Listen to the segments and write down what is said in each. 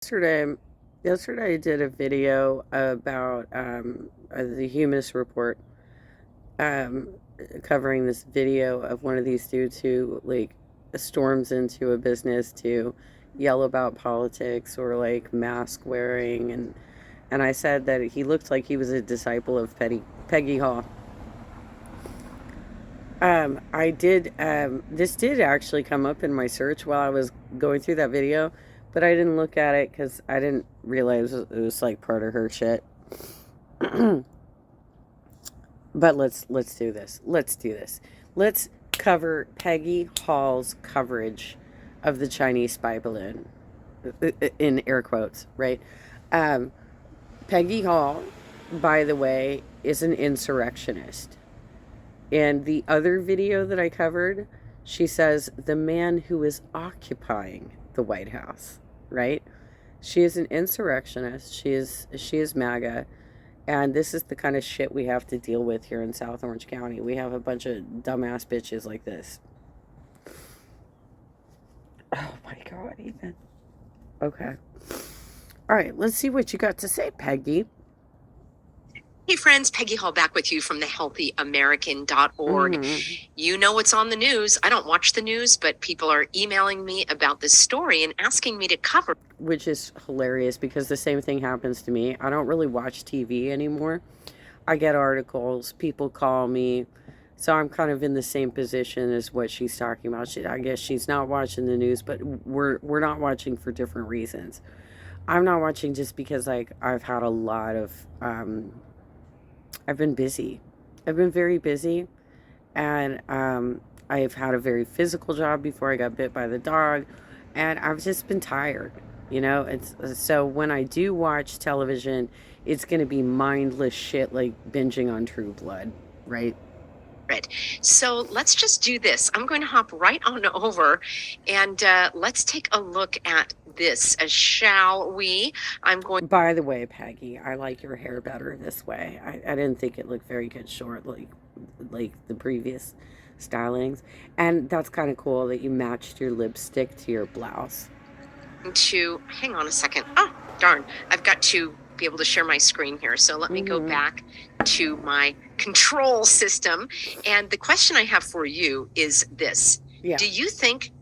Yesterday, yesterday I did a video about the Humanist Report, um, covering this video of one of these dudes who storms into a business to yell about politics or like mask wearing, and I said that he looked like he was a disciple of Peggy Hall. I did. This did actually come up in my search while I was going through that video, but I didn't look at it because I didn't realize it was like part of her shit. But let's do this. Let's do this. Let's cover Peggy Hall's coverage of the Chinese spy balloon, in air quotes, right? Um, Peggy Hall, by the way, is an insurrectionist. And the other video that I covered, she says the man who is occupying the White House, right? She is an insurrectionist. She is MAGA, and this is the kind of shit we have to deal with here in South Orange County. We have a bunch of dumbass bitches like this. Oh my god, even. Okay. All right, let's see what you got to say, Peggy. Hey friends, Peggy Hall back with you from thehealthyamerican.org. You know what's on the news. I don't watch the news, but people are emailing me about this story and asking me to cover. Which is hilarious because the same thing happens to me. I don't really watch TV anymore. I get articles, people call me. So I'm kind of in the same position as what she's talking about. I guess she's not watching the news, but we're not watching for different reasons. I'm not watching just because I've had a lot of I've been busy. I've been very busy, and I've had a very physical job before I got bit by the dog, and I've just been tired. It's so when I do watch television, it's going to be mindless shit like binging on True Blood, right? So let's just do this. I'm going to hop right on over and let's take a look at this, shall we? By the way, Peggy, I like your hair better this way. I didn't think it looked very good short like the previous stylings. And that's kind of cool that you matched your lipstick to your blouse. Hang on a second. Oh, darn. I've got to be able to share my screen here. So let me go back to my control system. And the question I have for you is this. Yeah. Do you think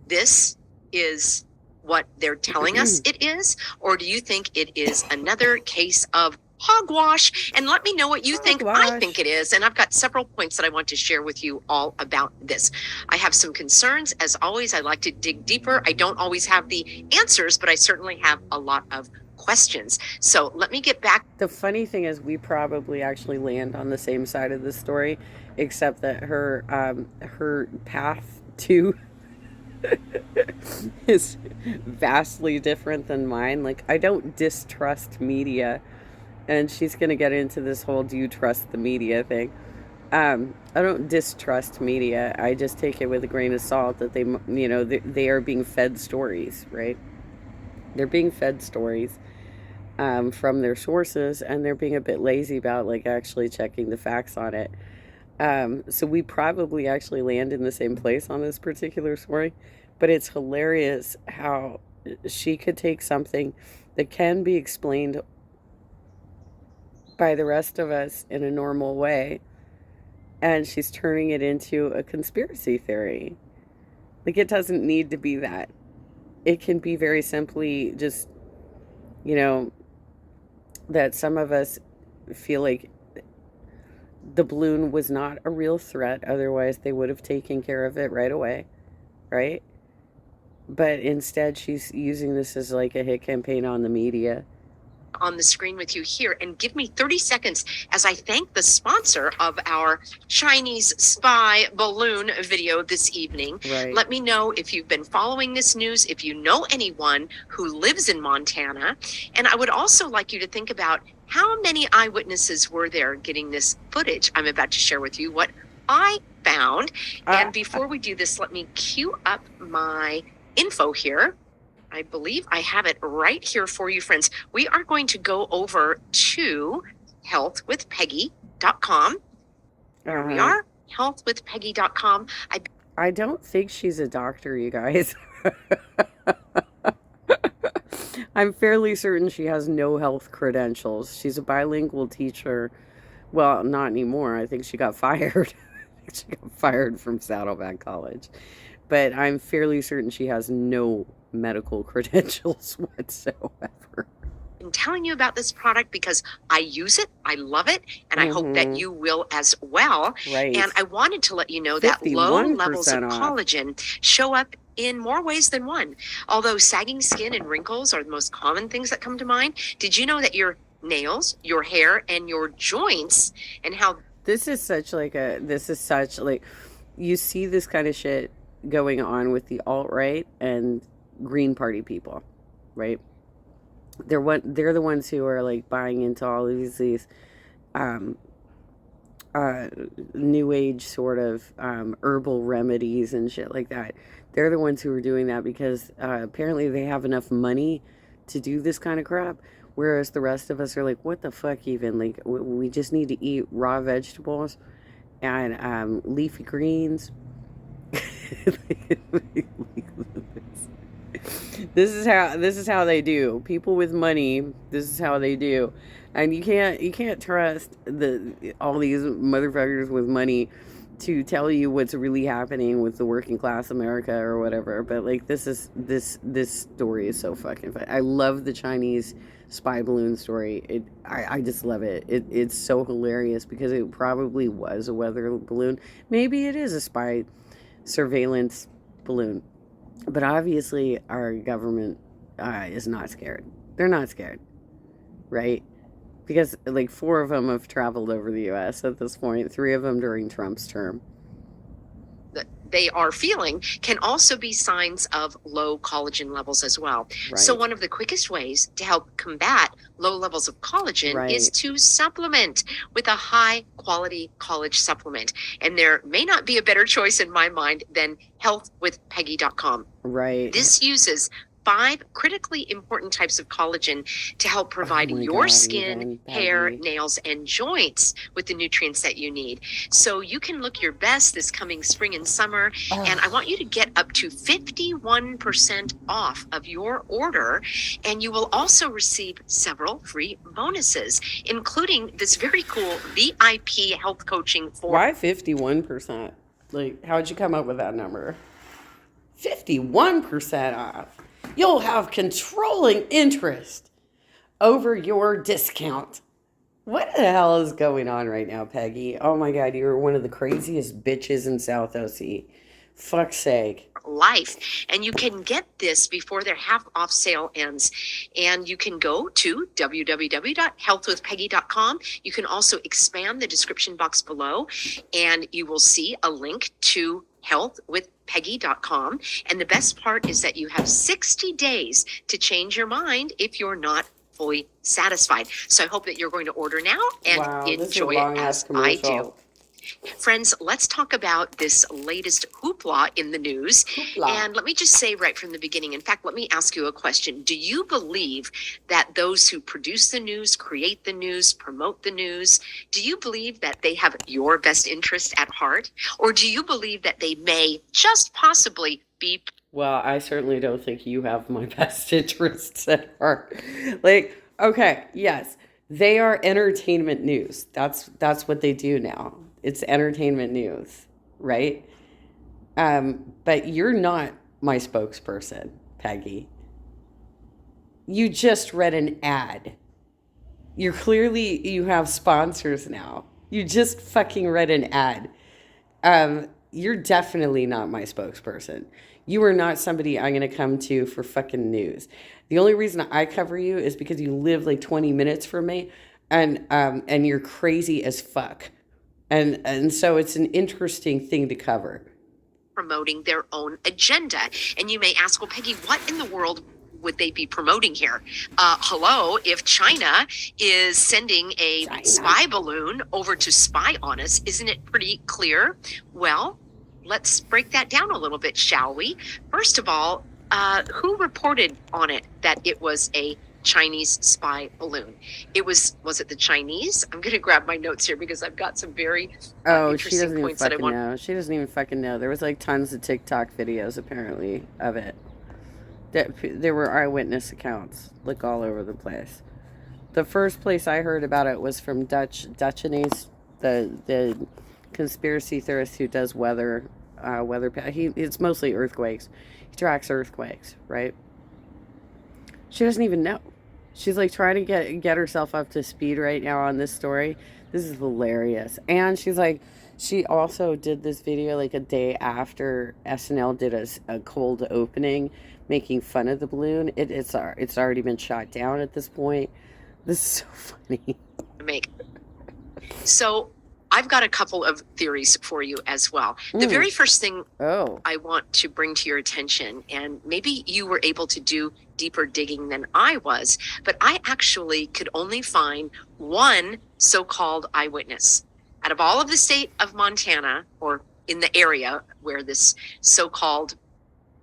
this is what they're telling us it is? Or do you think it is another case of hogwash? And let me know what you think. I think it is. And I've got several points that I want to share with you all about this. I have some concerns. As always, I like to dig deeper. I don't always have the answers, but I certainly have a lot of questions. So let me get back. The funny thing is we probably actually land on the same side of the story, except that her path to is vastly different than mine. Like, I don't distrust media, and she's going to get into this whole do you trust the media thing. I don't distrust media. I just take it with a grain of salt that they are being fed stories, right? They're being fed stories from their sources, and they're being a bit lazy about like actually checking the facts on it. So we probably actually land in the same place on this particular story, but it's hilarious how she could take something that can be explained by the rest of us in a normal way, and she's turning it into a conspiracy theory. Like, it doesn't need to be that. It can be very simply just, that some of us feel like the balloon was not a real threat. Otherwise, they would have taken care of it right away, right? But instead, she's using this as like a hit campaign on the media. On the screen with you here, and give me 30 seconds as I thank the sponsor of our Chinese spy balloon video this evening. Right. Let me know if you've been following this news, if you know anyone who lives in Montana. And I would also like you to think about how many eyewitnesses were there getting this footage I'm about to share with you, what I found. And before we do this, let me cue up my info here. I believe I have it right here for you, friends. We are going to go over to healthwithpeggy.com. Here we are, healthwithpeggy.com. I don't think she's a doctor, you guys. I'm fairly certain she has no health credentials. She's a bilingual teacher. Well, not anymore. I think she got fired. She got fired from Saddleback College. But I'm fairly certain she has no medical credentials whatsoever. I'm telling you about this product because I use it, I love it, and I hope that Mm-hmm. you will as well. And Right. I wanted to let you know that low levels of 51% off. collagen show up in more ways than one. Although sagging skin and wrinkles are the most common things that come to mind, did you know that your nails, your hair, and your joints and how This is such like, you see this kind of shit going on with the alt-right and Green Party people, right? They're the ones who are like buying into all of these um uh new age sort of herbal remedies and shit like that. They're the ones who are doing that because apparently they have enough money to do this kind of crap, whereas the rest of us are like, what the fuck, even, like, we just need to eat raw vegetables and leafy greens. This is how they do. People with money, this is how they do. And you can't trust all these motherfuckers with money to tell you what's really happening with the working class America or whatever. But like, this story is so fucking fun. I love the Chinese spy balloon story. I just love it. It's so hilarious because it probably was a weather balloon. Maybe it is a spy surveillance balloon. But obviously, our government is not scared. They're not scared, right? Because like four of them have traveled over the U.S. at this point. Three of them during Trump's term. they are feeling can also be signs of low collagen levels as well. Right. So one of the quickest ways to help combat low levels of collagen is to supplement with a high quality college supplement. And there may not be a better choice in my mind than healthwithpeggy.com. Right. This uses 5 critically important types of collagen to help provide your skin, hair, nails, and joints with the nutrients that you need. So you can look your best this coming spring and summer. And I want you to get up to 51% off of your order. And you will also receive several free bonuses, including this very cool VIP health coaching for. Why 51%? Like, how'd you come up with that number? 51% off. You'll have controlling interest over your discount. What the hell is going on right now, Peggy? Oh my God, you're one of the craziest bitches in South OC. Fuck's sake. Life. And you can get this before their half off sale ends. And you can go to www.healthwithpeggy.com. You can also expand the description box below, and you will see a link to healthwithpeggy.com. And the best part is that you have 60 days to change your mind if you're not fully satisfied. So I hope that you're going to order now and enjoy it as I do. Friends, let's talk about this latest hoopla in the news. And let me just say right from the beginning, in fact, let me ask you a question. Do you believe that those who produce the news, create the news, promote the news, do you believe that they have your best interest at heart? Or do you believe that they may just possibly be... Well, I certainly don't think you have my best interests at heart. Like, okay, yes, they are entertainment news. That's what they do now. It's entertainment news, right? But you're not my spokesperson, Peggy. You just read an ad. You have sponsors now. You just fucking read an ad. You're definitely not my spokesperson. You are not somebody I'm going to come to for fucking news. The only reason I cover you is because you live like 20 minutes from me, and you're crazy as fuck. And so it's an interesting thing to cover. Promoting their own agenda. And you may ask, well, Peggy, what in the world would they be promoting here? Hello, if China is sending a spy balloon over to spy on us, isn't it pretty clear? Well, let's break that down a little bit, shall we? First of all, who reported on it that it was a Chinese spy balloon? Was it the Chinese? I'm going to grab my notes here because I've got some very interesting points that I want. She doesn't even fucking know. There was like tons of TikTok videos apparently of it. There were eyewitness accounts, like all over the place. The first place I heard about it was from Dutchinese, the conspiracy theorist who does weather. It's mostly earthquakes. He tracks earthquakes, right? She doesn't even know. She's like trying to get herself up to speed right now on this story. This is hilarious. And she's like, she also did this video like a day after SNL did a cold opening, making fun of the balloon. It's already been shot down at this point. This is so funny. Make. So I've got a couple of theories for you as well. The very first thing I want to bring to your attention, and maybe you were able to do deeper digging than I was, but I actually could only find one so-called eyewitness. Out of all of the state of Montana, or in the area where this so-called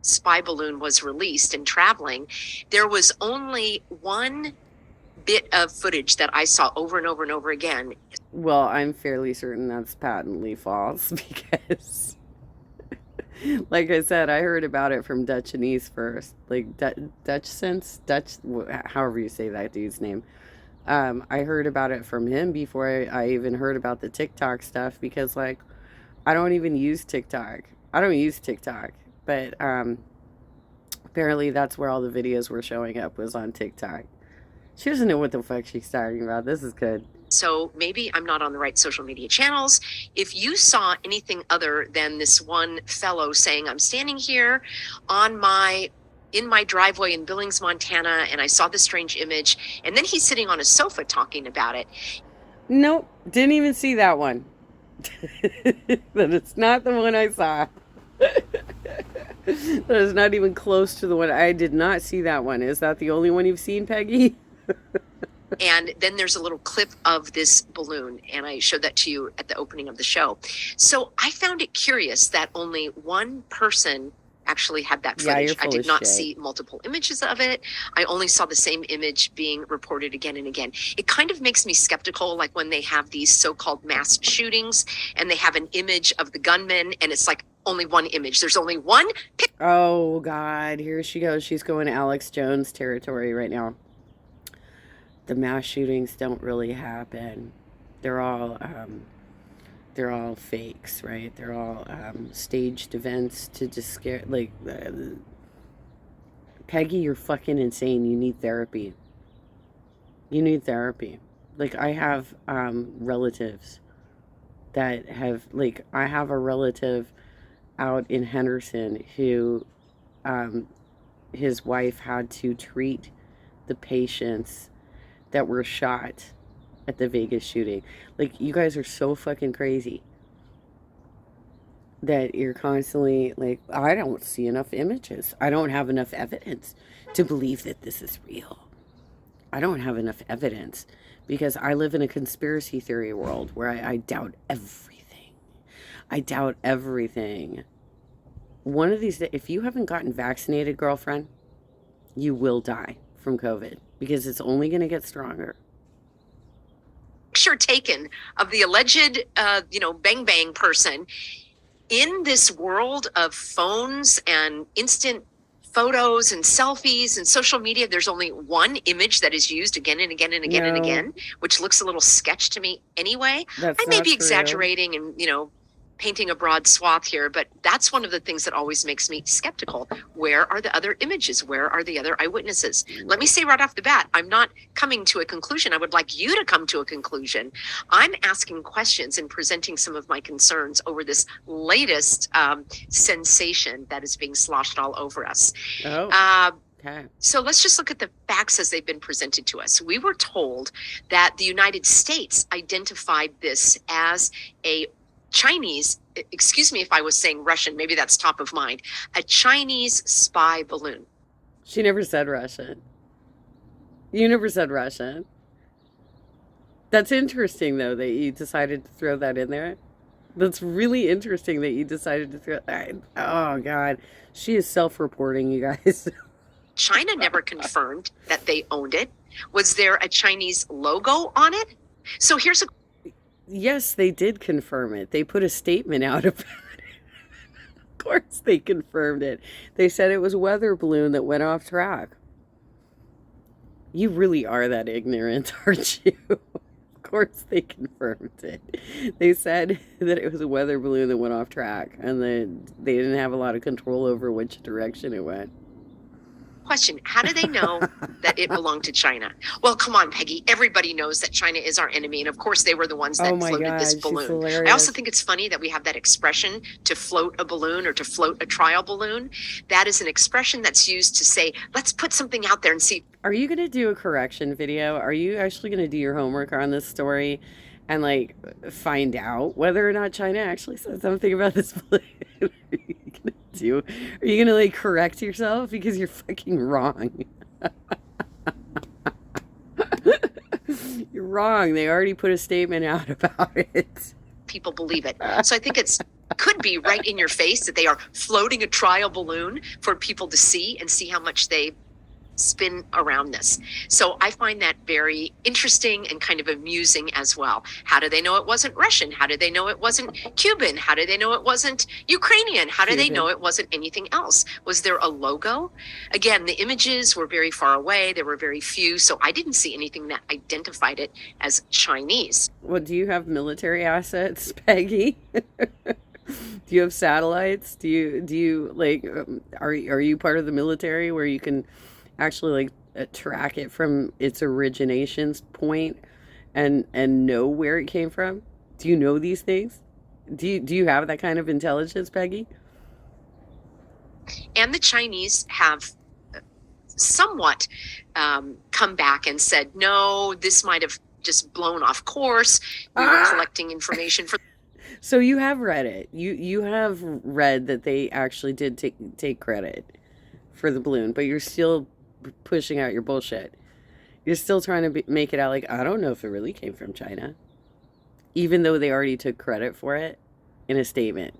spy balloon was released and traveling, there was only one bit of footage that I saw over and over and over again. Well, I'm fairly certain that's patently false because, like I said, I heard about it from Dutchinese first, like Dutch, however you say that dude's name. I heard about it from him before I even heard about the TikTok stuff because, like, I don't even use TikTok. I don't use TikTok, but apparently that's where all the videos were showing up, was on TikTok. She doesn't know what the fuck she's talking about. This is good. So maybe I'm not on the right social media channels. If you saw anything other than this one fellow saying, I'm standing here in my driveway in Billings, Montana, and I saw this strange image, and then he's sitting on a sofa talking about it. Nope, didn't even see that one. That it's not the one I saw. That is not even close to the one. I did not see that one. Is that the only one you've seen, Peggy? And then there's a little clip of this balloon, and I showed that to you at the opening of the show. So I found it curious that only one person actually had that footage. I did not see multiple images of it. I only saw the same image being reported again and again. It kind of makes me skeptical, like when they have these so-called mass shootings and they have an image of the gunman, and it's like only one image. There's only one picture. Oh, God. Here she goes. She's going to Alex Jones territory right now. The mass shootings don't really happen. They're all fakes, right? They're all staged events to just scare. Like, Peggy, you're fucking insane. You need therapy. You need therapy. Like, I have relatives that have, like, I have a relative out in Henderson who his wife had to treat the patients that were shot at the Vegas shooting. Like, you guys are so fucking crazy that you're constantly like, I don't see enough images. I don't have enough evidence to believe that this is real. I don't have enough evidence because I live in a conspiracy theory world where I doubt everything. I doubt everything. One of these days, if you haven't gotten vaccinated, girlfriend, you will die from COVID because it's only going to get stronger. Picture taken of the alleged, bang bang person in this world of phones and instant photos and selfies and social media. There's only one image that is used again and again and again and again, which looks a little sketch to me anyway. I may be exaggerating and, painting a broad swath here, but that's one of the things that always makes me skeptical. Where are the other images? Where are the other eyewitnesses? Let me say right off the bat, I'm not coming to a conclusion. I would like you to come to a conclusion. I'm asking questions and presenting some of my concerns over this latest sensation that is being sloshed all over us. Okay. So let's just look at the facts as they've been presented to us. We were told that the United States identified this as a Chinese, excuse me if I was saying Russian, maybe that's top of mind, a Chinese spy balloon. She never said Russian. You never said Russian. That's interesting, though, that you decided to throw that in there. That's really interesting that you decided to throw that. Oh, God. She is self-reporting, you guys. China never confirmed that they owned it. Was there a Chinese logo on it? So here's a... Yes, they did confirm it. They put a statement out about it. course they confirmed it. They said it was a weather balloon that went off track. You really are that ignorant, aren't you? Of course they confirmed it. They said that it was a weather balloon that went off track and that they didn't have a lot of control over which direction it went. Question, how do they know that it belonged to China? Well, come on, Peggy. Everybody knows that China is our enemy. And of course, they were the ones that Oh my floated this God, she's balloon. hilarious. I also think it's funny that we have that expression to float a balloon or to float a trial balloon. That is an expression that's used to say, let's put something out there and see. Are you going to do a correction video? Are you actually going to do your homework on this story and like find out whether or not China actually said something about this balloon? Are you gonna like correct yourself because you're fucking wrong? You're wrong. They already put a statement out about it. People believe it. So I think it's could be right in your face that they are floating a trial balloon for people to see and see how much they spin around this. So I find that very interesting and kind of amusing as well. How do they know it wasn't Russian? How do they know it wasn't Cuban? How do they know it wasn't Ukrainian? How do they know it wasn't anything else? Was there a logo? Again, the images were very far away. There were very few. So I didn't see anything that identified it as Chinese. Well, do you have military assets, Peggy? Do you have satellites? Do you like are you part of the military where you can actually like track it from its origination point and know where it came from? Do you know these things? Do you have that kind of intelligence, Peggy? And the Chinese have somewhat come back and said, no, this might have just blown off course. We were collecting information for. So you have read it. You have read that they actually did take credit for the balloon, but you're still pushing out your bullshit. You're still trying to make it out like, I don't know if it really came from China, even though they already took credit for it in a statement.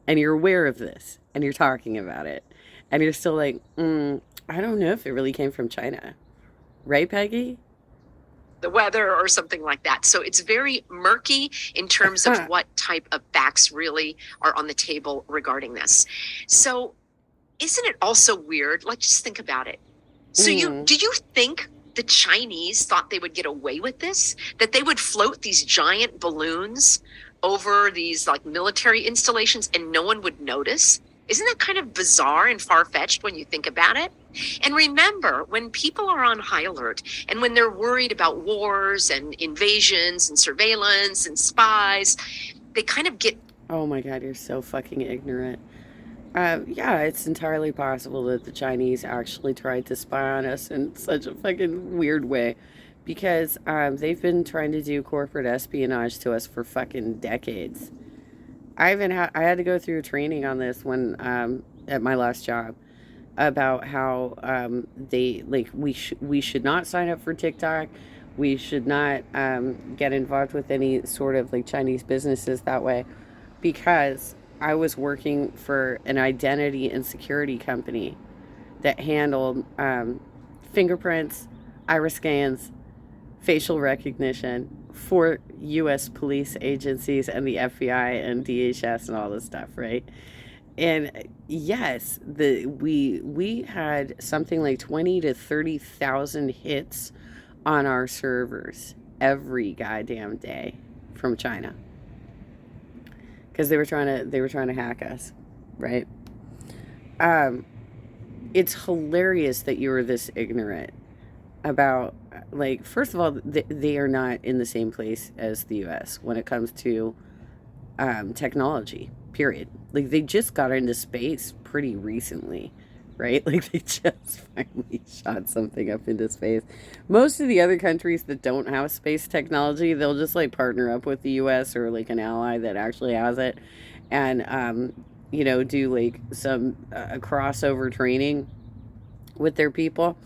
And you're aware of this, and you're talking about it, and you're still like, I don't know if it really came from China. Right, Peggy? The weather or something like that. So it's very murky in terms of what type of facts really are on the table regarding this. So isn't it also weird? Like, just think about it. So do you think the Chinese thought they would get away with this? That they would float these giant balloons over these like military installations and no one would notice? Isn't that kind of bizarre and far-fetched when you think about it? And remember, when people are on high alert and when they're worried about wars and invasions and surveillance and spies, they kind of get... Oh my God, you're so fucking ignorant. Yeah, it's entirely possible that the Chinese actually tried to spy on us in such a fucking weird way because they've been trying to do corporate espionage to us for fucking decades. I had to go through training on this when at my last job about how we should not sign up for TikTok. We should not get involved with any sort of like Chinese businesses that way because I was working for an identity and security company that handled fingerprints, iris scans, facial recognition for U.S. police agencies and the FBI and DHS and all this stuff, right? And yes, we had something like 20 to 30,000 hits on our servers every goddamn day from China. Because they were trying to hack us, right? It's hilarious that you were this ignorant about, like, first of all, they are not in the same place as the U.S. when it comes to technology, period. Like, they just got into space pretty recently, right? Like, they just finally shot something up into space. Most of the other countries that don't have space technology, they'll just like partner up with the US or like an ally that actually has it and do like some crossover training with their people.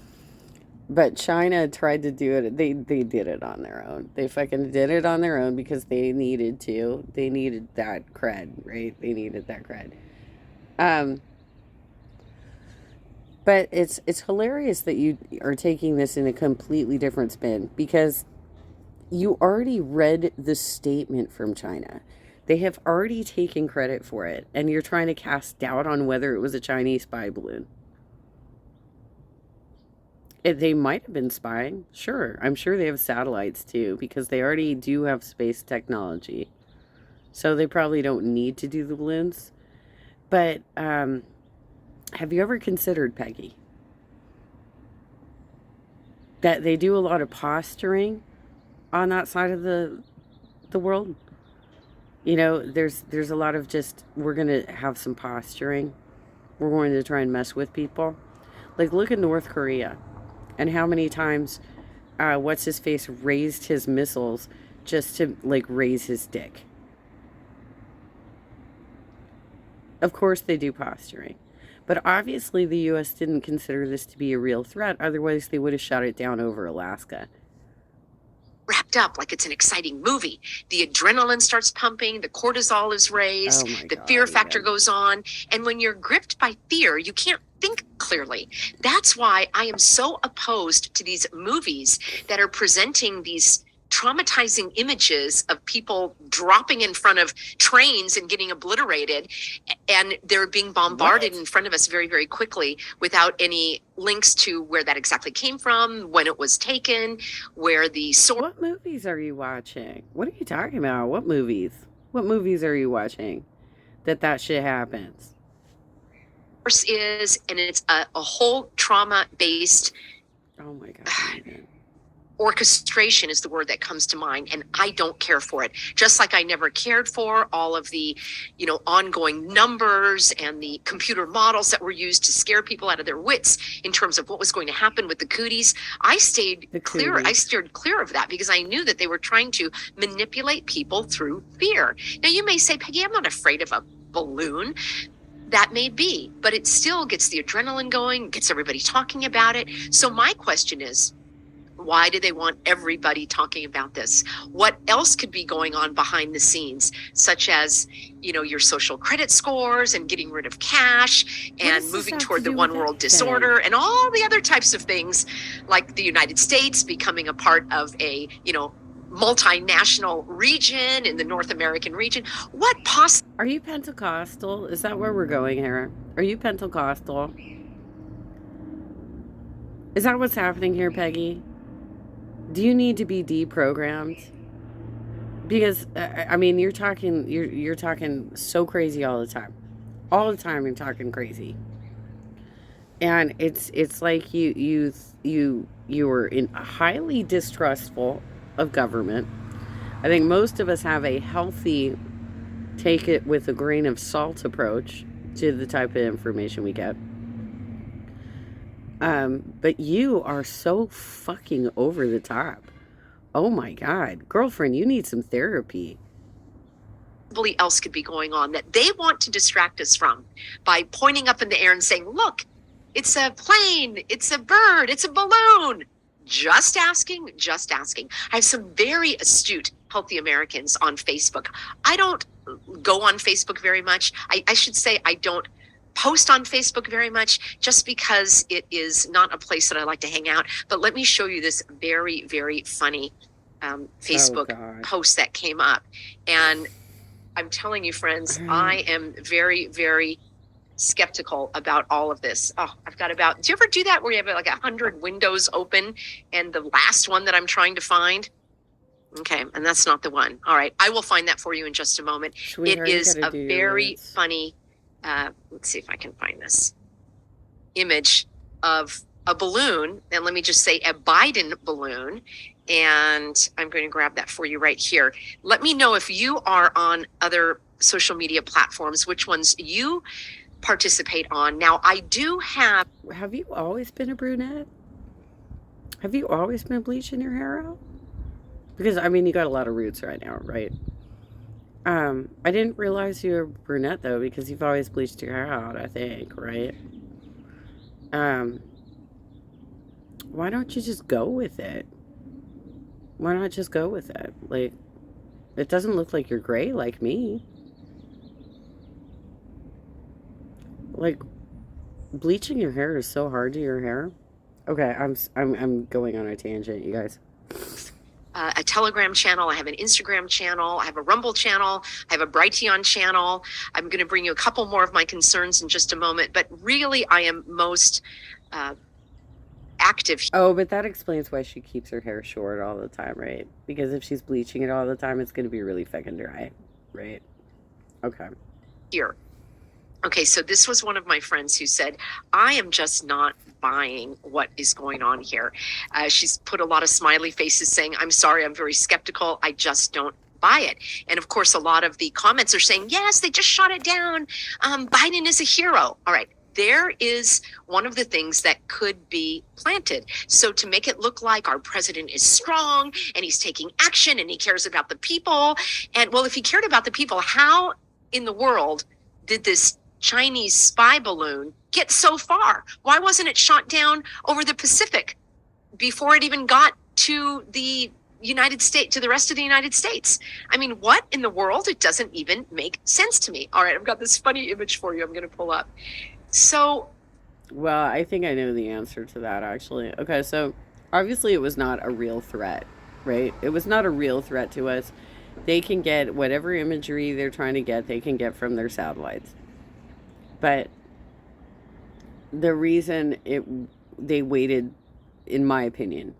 But China tried to do it. They did it on their own. They fucking did it on their own because they needed to. They needed that cred, right? They needed that cred. But it's hilarious that you are taking this in a completely different spin because you already read the statement from China. They have already taken credit for it, and you're trying to cast doubt on whether it was a Chinese spy balloon. They might have been spying. Sure. I'm sure they have satellites too, because they already do have space technology. So they probably don't need to do the balloons. But have you ever considered, Peggy, that they do a lot of posturing on that side of the world? You know, there's a lot of just, we're going to have some posturing. We're going to try and mess with people. Like, look at North Korea and how many times what's his face raised his missiles just to like raise his dick. Of course they do posturing. But obviously the US didn't consider this to be a real threat, otherwise they would have shot it down over Alaska. Wrapped up like it's an exciting movie. The adrenaline starts pumping, the cortisol is raised, Oh my the God, fear factor yeah. goes on. And when you're gripped by fear, you can't think clearly. That's why I am so opposed to these movies that are presenting these traumatizing images of people dropping in front of trains and getting obliterated, and they're being bombarded What? in front of us very, very quickly without any links to where that exactly came from, when it was taken, where the source What movies are you watching? What are you talking about? What movies? What movies are you watching that shit happens? is, and it's a whole trauma-based Oh my God, Megan. orchestration is the word that comes to mind, and I don't care for it. Just like I never cared for all of the, ongoing numbers and the computer models that were used to scare people out of their wits in terms of what was going to happen with the cooties. I steered clear of that because I knew that they were trying to manipulate people through fear. Now you may say, Peggy, I'm not afraid of a balloon. That may be, but it still gets the adrenaline going, gets everybody talking about it. So my question is, why do they want everybody talking about this? What else could be going on behind the scenes, such as, your social credit scores and getting rid of cash and moving toward the one world disorder and all the other types of things, like the United States becoming a part of a, multinational region in the North American region? What possible? Are you Pentecostal? Is that where we're going here? Are you Pentecostal? Is that what's happening here, Peggy? Do you need to be deprogrammed? Because I mean, you're talking so crazy all the time. All the time you're talking crazy. And it's like you were highly distrustful of government. I think most of us have a healthy, take it with a grain of salt approach to the type of information we get. But you are so fucking over the top. Oh my God. Girlfriend, you need some therapy. Else could be going on that they want to distract us from by pointing up in the air and saying, look, it's a plane, it's a bird, it's a balloon. Just asking, just asking. I have some very astute healthy Americans on Facebook. I don't go on Facebook very much. I should say I don't post on Facebook very much, just because it is not a place that I like to hang out. But let me show you this very, very funny Facebook post that came up. And I'm telling you, friends, I am very, very skeptical about all of this. Oh, I've got do you ever do that where you have like 100 windows open and the last one that I'm trying to find? Okay, and that's not the one. All right, I will find that for you in just a moment. Sweetheart, it is a very funny, let's see if I can find this image of a balloon. And let me just say a Biden balloon. And I'm going to grab that for you right here. Let me know if you are on other social media platforms, which ones you participate on. Now, I do have. Have you always been a brunette? Have you always been bleaching your hair out? Because, I mean, you got a lot of roots right now, right? I didn't realize you were brunette, though, because you've always bleached your hair out, I think, right? Why don't you just go with it? Why not just go with it? Like, it doesn't look like you're gray like me. Like, bleaching your hair is so hard to your hair. Okay, I'm going on a tangent, you guys. a Telegram channel. I have an Instagram channel. I have a Rumble channel. I have a Brighteon channel. I'm going to bring you a couple more of my concerns in just a moment. But really, I am most active. Oh, but that explains why she keeps her hair short all the time, right? Because if she's bleaching it all the time, it's going to be really fucking dry, right? Okay. Here. Okay, so this was one of my friends who said, I am just not buying what is going on here. She's put a lot of smiley faces saying, I'm sorry, I'm very skeptical. I just don't buy it. And of course, a lot of the comments are saying, yes, they just shot it down. Biden is a hero. All right. There is one of the things that could be planted. So to make it look like our president is strong and he's taking action and he cares about the people. And well, if he cared about the people, how in the world did this Chinese spy balloon get so far? Why wasn't it shot down over the Pacific before it even got to the United States, to the rest of the United States? I mean, what in the world? It doesn't even make sense to me. All right, I've got this funny image for you. I'm going to pull up. So, well, I think I know the answer to that, actually. Okay, so obviously it was not a real threat, right? It was not a real threat to us. They can get whatever imagery they're trying to get, they can get from their satellites. But the reason they waited, in my opinion,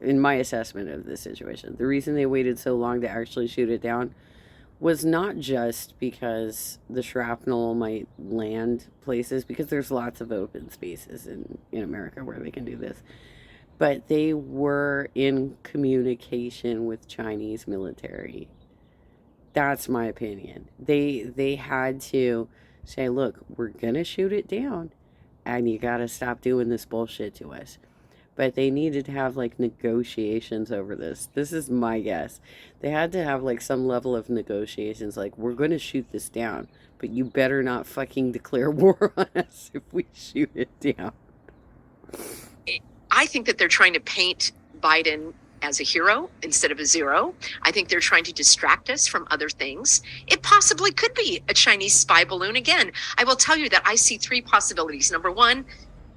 in my assessment of the situation, the reason they waited so long to actually shoot it down was not just because the shrapnel might land places, because there's lots of open spaces in America where they can do this, but they were in communication with Chinese military. That's my opinion. They had to say, look, we're gonna shoot it down and you gotta stop doing this bullshit to us. But they needed to have like negotiations over this. This is my guess. They had to have like some level of negotiations, like, we're gonna shoot this down, but you better not fucking declare war on us if we shoot it down. I think that they're trying to paint Biden as a hero instead of a zero. I think they're trying to distract us from other things. It possibly could be a Chinese spy balloon again. I will tell you that I see three possibilities. Number one,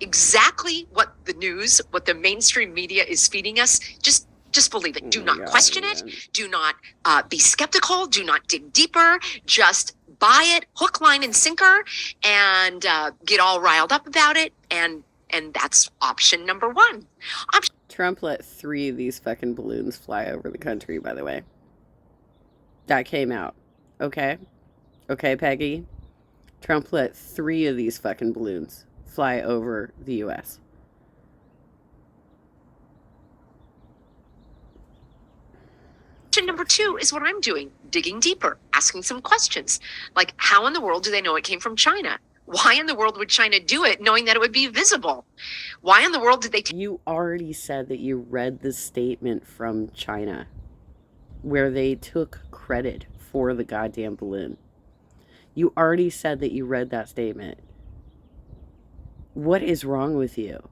exactly what the news, what the mainstream media is feeding us. Just believe it. Do not question it. Do not be skeptical. Do not dig deeper. Just buy it, hook, line, and sinker, and get all riled up about it. And that's option number one. Trump let 3 of these fucking balloons fly over the country, by the way. That came out. Okay? Okay, Peggy? Trump let 3 of these fucking balloons fly over the U.S. Option number two is what I'm doing, digging deeper, asking some questions. Like, how in the world do they know it came from China? Why in the world would China do it knowing that it would be visible? Why in the world did they... You already said that you read the statement from China where they took credit for the goddamn balloon. You already said that you read that statement. What is wrong with you?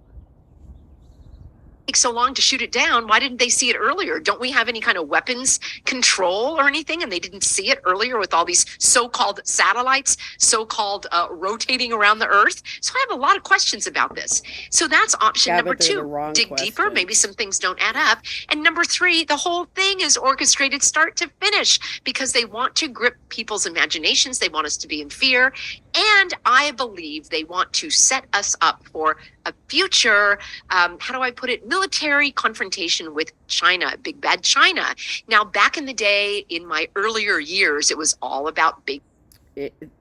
Take so long to shoot it down? Why didn't they see it earlier? Don't we have any kind of weapons control or anything? And they didn't see it earlier with all these so-called satellites, so-called rotating around the Earth. So I have a lot of questions about this. So that's option number two. Dig deeper. Maybe some things don't add up. And number three, the whole thing is orchestrated start to finish because they want to grip people's imaginations. They want us to be in fear. And I believe they want to set us up for a future, how do I put it, military confrontation with China, big bad China. Now, back in the day, in my earlier years, it was all about big...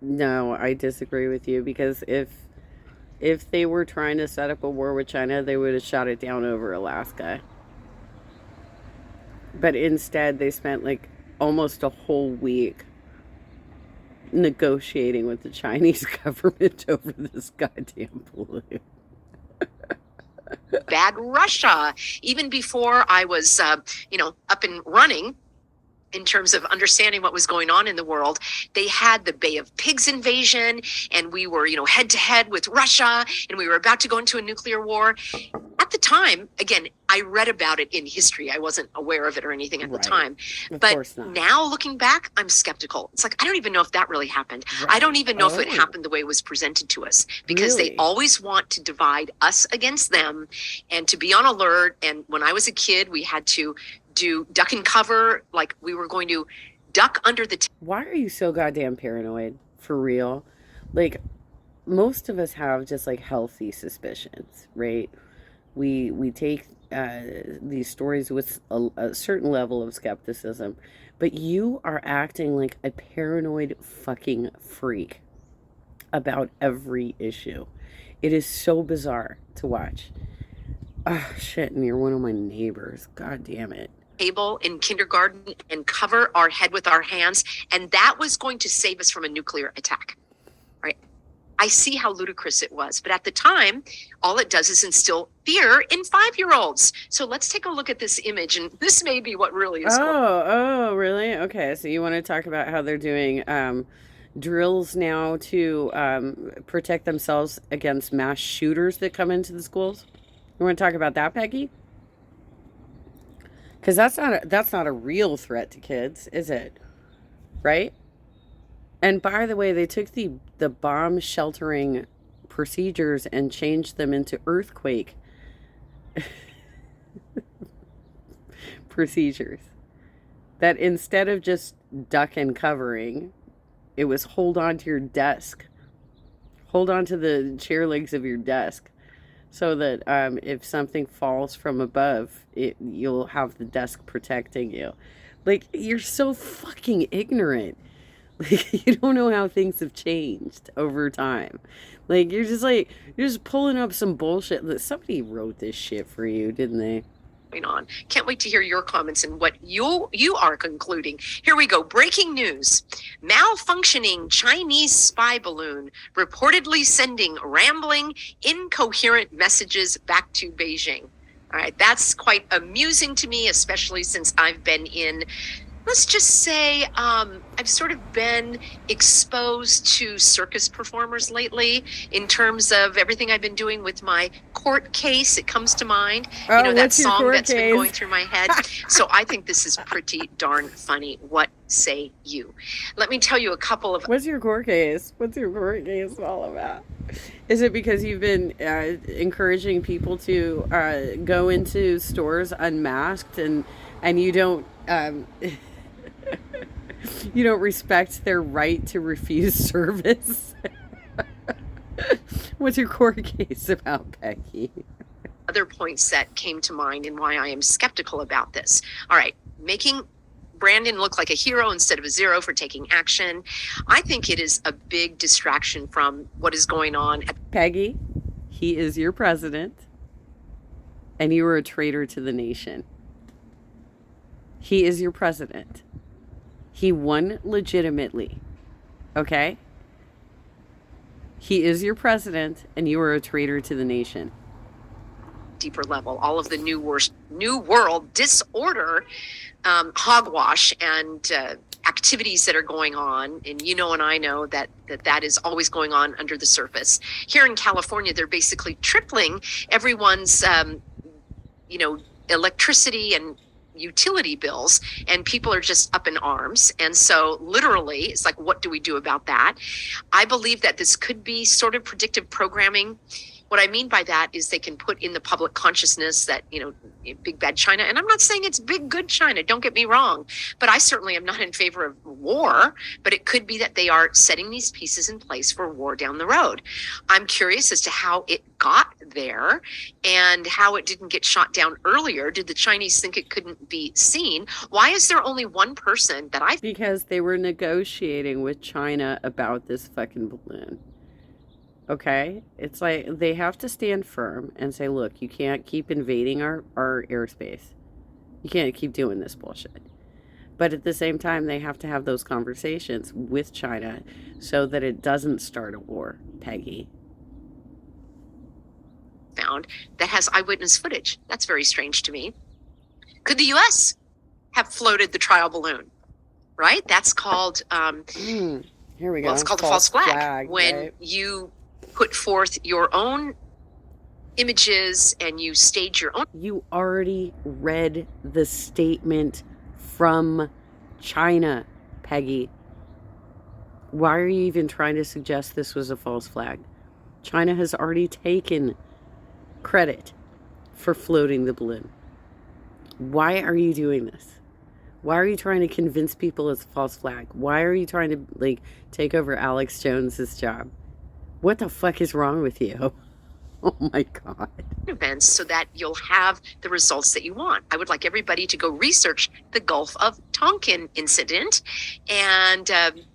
No, I disagree with you, because if they were trying to set up a war with China, they would have shot it down over Alaska. But instead, they spent like almost a whole week negotiating with the Chinese government over this goddamn balloon. Bad Russia. Even before I was, up and running in terms of understanding what was going on in the world, they had the Bay of Pigs invasion, and we were, head to head with Russia, and we were about to go into a nuclear war. At the time, again, I read about it in history. I wasn't aware of it or anything at the time. But now looking back, I'm skeptical. It's like, I don't even know if that really happened. Right. I don't even know if it happened the way it was presented to us, because they always want to divide us against them and to be on alert. And when I was a kid, we had to do duck and cover, like we were going to duck under the Why are you so goddamn paranoid? For real? Like, most of us have just like healthy suspicions, right? We take these stories with a certain level of skepticism, but you are acting like a paranoid fucking freak about every issue. It is so bizarre to watch. Oh shit, and you're one of my neighbors. God damn it. table in kindergarten and cover our head with our hands, and that was going to save us from a nuclear attack. Right? I see how ludicrous it was, but at the time, all it does is instill fear in 5-year-olds. So let's take a look at this image, and this may be what really is going on. Oh, really? Okay, so you want to talk about how they're doing drills now to protect themselves against mass shooters that come into the schools? You want to talk about that, Peggy? Because that's not a real threat to kids, is it? Right? And by the way, they took the bomb sheltering procedures and changed them into earthquake procedures. That instead of just duck and covering, it was hold on to your desk. Hold on to the chair legs of your desk so that if something falls from above, you'll have the desk protecting you. Like, you're so fucking ignorant. Like, you don't know how things have changed over time. Like, you're just pulling up some bullshit. Somebody wrote this shit for you, didn't they? On. Can't wait to hear your comments and what you are concluding. Here we go. Breaking news. Malfunctioning Chinese spy balloon reportedly sending rambling, incoherent messages back to Beijing. All right, that's quite amusing to me, especially since I've been in, let's just say, I've sort of been exposed to circus performers lately in terms of everything I've been doing with my court case. It comes to mind, that song that's been going through my head. So I think this is pretty darn funny. What say you? Let me tell you a couple of... What's your court case? What's your court case all about? Is it because you've been encouraging people to go into stores unmasked and you don't... you don't respect their right to refuse service? What's your court case about, Peggy? Other points that came to mind and why I am skeptical about this. All right, making Brandon look like a hero instead of a zero for taking action. I think it is a big distraction from what is going on. Peggy, he is your president, and you are a traitor to the nation. He is your president. He won legitimately. Okay? He is your president, and you are a traitor to the nation. Deeper level, all of the new world disorder, hogwash, and activities that are going on, and and I know that is always going on under the surface. Here in California, they're basically tripling everyone's, electricity and utility bills, and people are just up in arms. And so literally it's like, what do we do about that? I believe that this could be sort of predictive programming. What I mean by that is they can put in the public consciousness that, big bad China, and I'm not saying it's big good China, don't get me wrong, but I certainly am not in favor of war, but it could be that they are setting these pieces in place for war down the road. I'm curious as to how it got there and how it didn't get shot down earlier. Did the Chinese think it couldn't be seen? Why is there only one person that I... Because they were negotiating with China about this fucking balloon. Okay? It's like they have to stand firm and say, look, you can't keep invading our airspace. You can't keep doing this bullshit. But at the same time, they have to have those conversations with China so that it doesn't start a war, Peggy. Found that has eyewitness footage. That's very strange to me. Could the U.S. have floated the trial balloon? Right? That's called... Here we go. Well, it's called a false flag. When right? You put forth your own images and you stage your own... You already read the statement from China, Peggy. Why are you even trying to suggest this was a false flag? China has already taken credit for floating the balloon. Why are you doing this? Why are you trying to convince people it's a false flag? Why are you trying to like take over Alex Jones's job? What the fuck is wrong with you? Oh my god. Events so that you'll have the results that you want. I would like everybody to go research the Gulf of Tonkin incident. And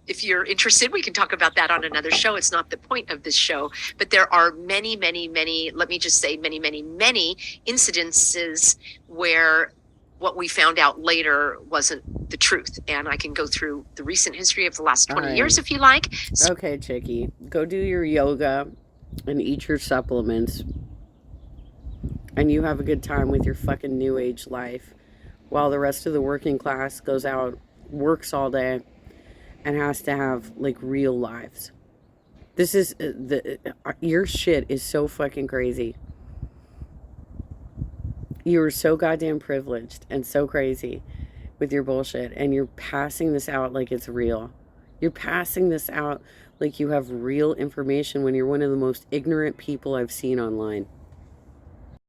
if you're interested, we can talk about that on another show. It's not the point of this show, but there are many, many, many, let me just say many, many, many incidences where what we found out later wasn't the truth. And I can go through the recent history of the last 20 years if you like. Okay, Chickie, go do your yoga and eat your supplements, and you have a good time with your fucking new age life while the rest of the working class goes out, works all day, and has to have like real lives. This is your shit is so fucking crazy. You're so goddamn privileged and so crazy with your bullshit, and you're passing this out like it's real. You're passing this out like you have real information when you're one of the most ignorant people I've seen online.